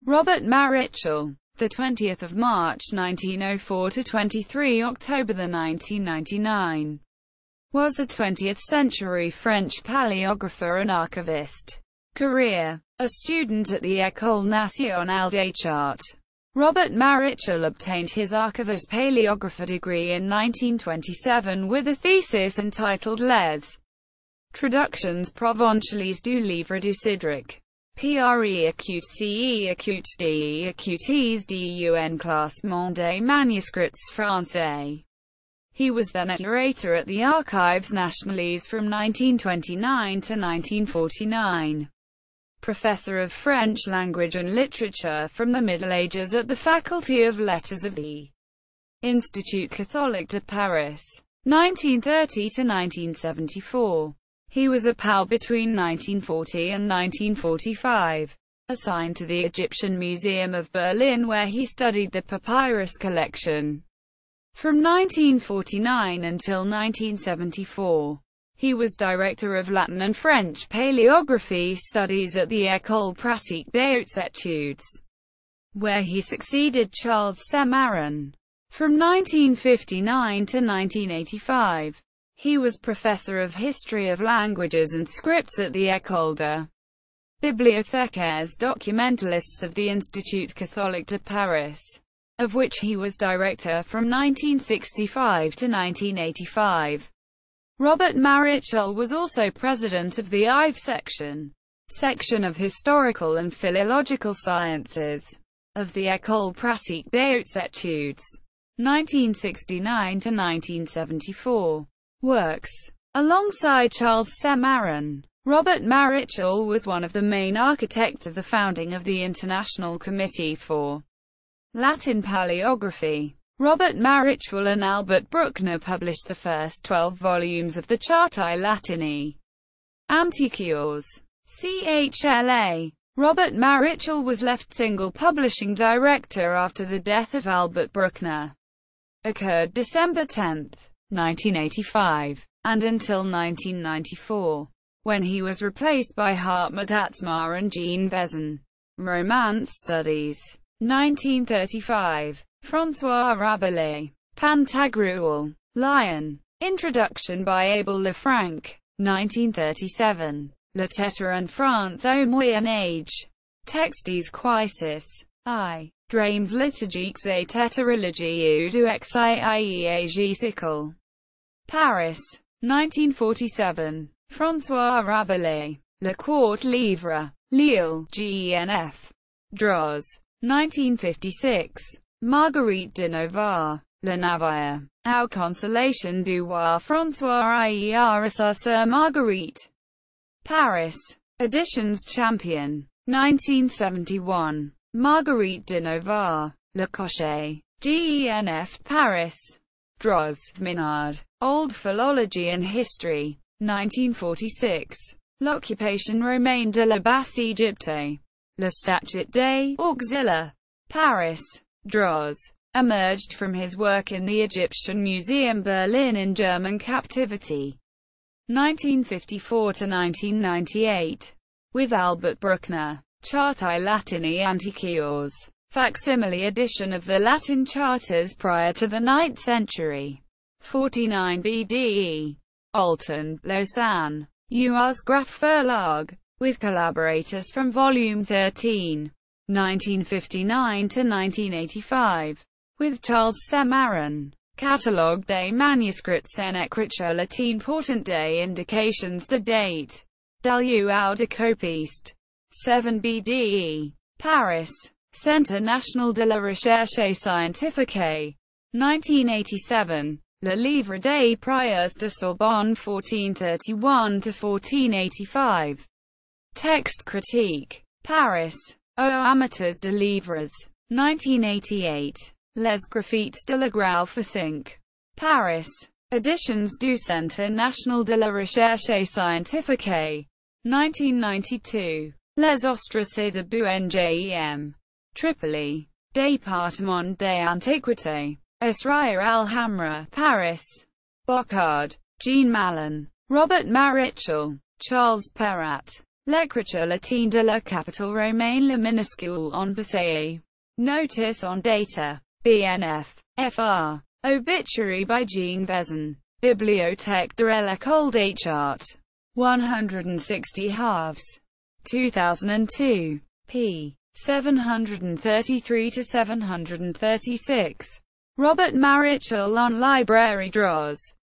Robert Marichal, the 20th of March 1904 to 23 October 1999, was a 20th-century French palaeographer and archivist. Career: a student at the École nationale des chartes. Robert Marichal obtained his archivist palaeographer degree in 1927 with a thesis entitled Les Traductions provençales du livre du Cédric. Préacute d'un classement des manuscrits français. He was then a curator at the Archives nationales from 1929 to 1949. Professor of French language and literature from the Middle Ages at the Faculty of Letters of the Institut Catholique de Paris, 1930 to 1974. He was a PAL between 1940 and 1945, assigned to the Egyptian Museum of Berlin where he studied the papyrus collection. From 1949 until 1974, he was director of Latin and French paleography studies at the École pratique des hautes études, where he succeeded Charles Semarin. From 1959 to 1985, he was professor of history of languages and scripts at the École de Bibliothécaires Documentalistes of the Institut Catholique de Paris, of which he was director from 1965 to 1985. Robert Marichal was also president of the IVE section of Historical and Philological Sciences, of the École pratique des hautes études, 1969 to 1974. Works: alongside Charles Semarin, Robert Marichal was one of the main architects of the founding of the International Committee for Latin Paleography. Robert Marichal and Albert Bruckner published the first 12 volumes of the Chartae Latinae Antiquiores. CHLA. Robert Marichal was left single publishing director after the death of Albert Bruckner, occurred December 10, 1985, and until 1994, when he was replaced by Hartmut Atzmar and Jean Vezin. Romance Studies. 1935. François Rabelais. Pantagruel. Lion. Introduction by Abel Lefranc. 1937. Le Tétre en France au Moyen Âge. Textes Quicis. I. Drames liturgiques et tétralogies du XIIEAG Sicle. Paris. 1947. François Rabelais. Le Quart Livre. Lille. GENF. Droz. 1956. Marguerite de Navarre. Le Navire. Aux consolations du roi François Ier à sa sœur Marguerite. Paris. Editions Champion. 1971. Marguerite de Navarre. Le Cocher. GENF. Paris. Droz. Minard. Old Philology and History. 1946. L'Occupation romaine de la Basse Égypte. Le Statut des Auxiliaires. Paris. Droz. Emerged from his work in the Egyptian Museum Berlin in German captivity. 1954 to 1998. With Albert Bruckner. Chartae Latinae Antiquiores. Facsimile edition of the Latin charters prior to the 9th century. 49 BDE. Alton, Lausanne. UAS Graf Verlag. With collaborators from Volume 13. 1959 to 1985. With Charles Semarin. Catalogue des manuscrits en écriture latine portant des indications de date. Dalluau de copiste. 7 BDE. Paris. Centre National de la Recherche Scientifique. 1987. Le Livre des Prieurs de Sorbonne 1431 to 1485. Text Critique. Paris. Aux Amateurs de Livres. 1988. Les Graphites de la Graphe 5. Paris. Editions du Centre National de la Recherche Scientifique. 1992. Les Ostraces de Bungem. Tripoli. Département des Antiquités. Esraïr al-Hamra. Paris. Bocard. Jean Mallon. Robert Marichal. Charles Perrat. L'écriture latine de la capitale romaine, le minuscule en passé. Notice on data. BNF. Fr. Obituary by Jean Vezin. Bibliothèque de l'École des Arts. 160 halves. 2002. p. 733-736. Robert Marichal on library draws.